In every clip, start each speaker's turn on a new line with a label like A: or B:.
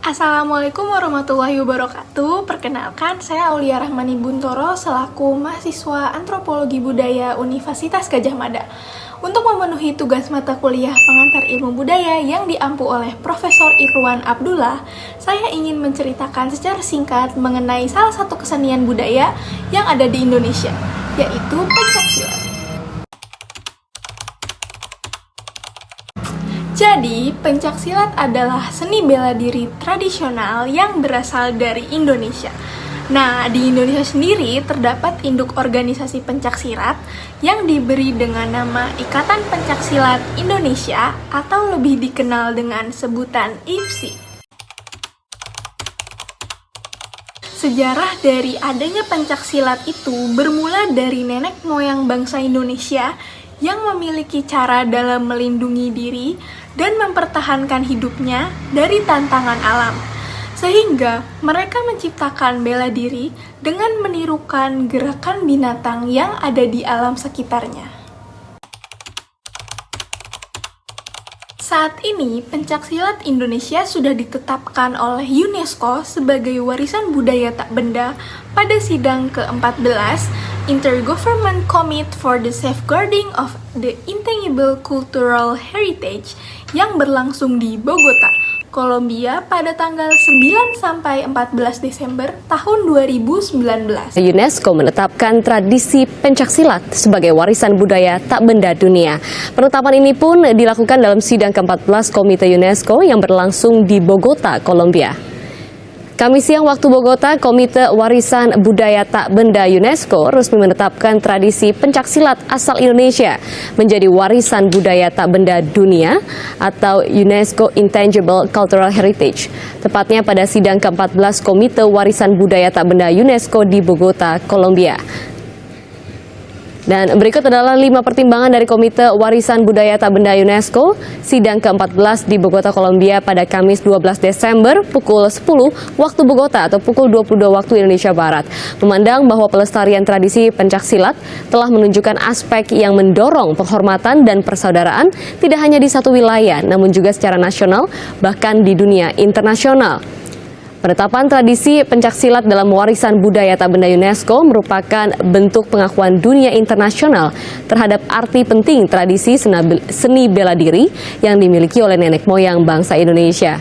A: Assalamualaikum warahmatullahi wabarakatuh. Perkenalkan, saya Aulia Rahmani Buntoro selaku mahasiswa Antropologi Budaya Universitas Gadjah Mada. Untuk memenuhi tugas mata kuliah pengantar ilmu budaya yang diampu oleh Profesor Irwan Abdullah, saya ingin menceritakan secara singkat mengenai salah satu kesenian budaya yang ada di Indonesia, yaitu pencaksilat. Jadi, pencaksilat adalah seni bela diri tradisional yang berasal dari Indonesia. Nah, di Indonesia sendiri terdapat induk organisasi pencaksilat yang diberi dengan nama Ikatan Pencaksilat Indonesia atau lebih dikenal dengan sebutan IPSI. Sejarah dari adanya pencaksilat itu bermula dari nenek moyang bangsa Indonesia yang memiliki cara dalam melindungi diri dan mempertahankan hidupnya dari tantangan alam, sehingga mereka menciptakan bela diri dengan menirukan gerakan binatang yang ada di alam sekitarnya. Saat ini, pencaksilat Indonesia sudah ditetapkan oleh UNESCO sebagai warisan budaya tak benda pada sidang ke-14 Intergovernmental Committee for the Safeguarding of the Intangible Cultural Heritage yang berlangsung di Bogota, Kolombia pada tanggal 9 sampai 14 Desember tahun 2019.
B: UNESCO menetapkan tradisi pencaksilat sebagai warisan budaya tak benda dunia. Penetapan ini pun dilakukan dalam sidang ke-14 Komite UNESCO yang berlangsung di Bogota, Kolombia. Kamis siang waktu Bogota, Komite Warisan Budaya Tak Benda UNESCO resmi menetapkan tradisi pencaksilat asal Indonesia menjadi warisan budaya tak benda dunia atau UNESCO Intangible Cultural Heritage. Tepatnya pada sidang ke-14 Komite Warisan Budaya Tak Benda UNESCO di Bogota, Kolombia. Dan berikut adalah 5 pertimbangan dari Komite Warisan Budaya Tak Benda UNESCO, sidang ke-14 di Bogota, Kolombia pada Kamis 12 Desember pukul 10 waktu Bogota atau pukul 22 waktu Indonesia Barat. Memandang bahwa pelestarian tradisi pencaksilat telah menunjukkan aspek yang mendorong penghormatan dan persaudaraan tidak hanya di satu wilayah, namun juga secara nasional, bahkan di dunia internasional. Penetapan tradisi pencaksilat dalam warisan budaya tak benda UNESCO merupakan bentuk pengakuan dunia internasional terhadap arti penting tradisi seni bela diri yang dimiliki oleh nenek moyang bangsa Indonesia,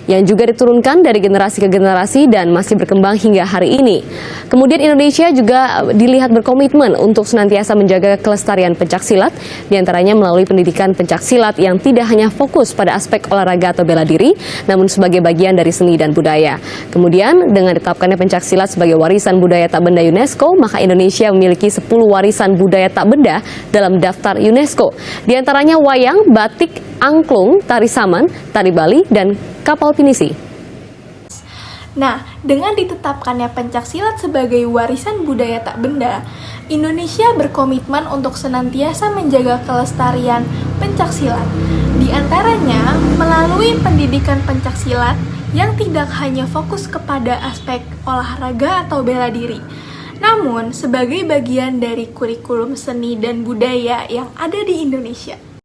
B: yang juga diturunkan dari generasi ke generasi dan masih berkembang hingga hari ini. Kemudian Indonesia juga dilihat berkomitmen untuk senantiasa menjaga kelestarian pencaksilat, diantaranya melalui pendidikan pencaksilat yang tidak hanya fokus pada aspek olahraga atau bela diri, namun sebagai bagian dari seni dan budaya. Kemudian dengan ditetapkannya pencaksilat sebagai warisan budaya tak benda UNESCO, maka Indonesia memiliki 10 warisan budaya tak benda dalam daftar UNESCO. Diantaranya wayang, batik, angklung, tari saman, tari Bali, dan kapal pinisi.
A: Nah, dengan ditetapkannya pencaksilat sebagai warisan budaya tak benda, Indonesia berkomitmen untuk senantiasa menjaga kelestarian pencaksilat. Di antaranya melalui pendidikan pencaksilat yang tidak hanya fokus kepada aspek olahraga atau bela diri, namun sebagai bagian dari kurikulum seni dan budaya yang ada di Indonesia.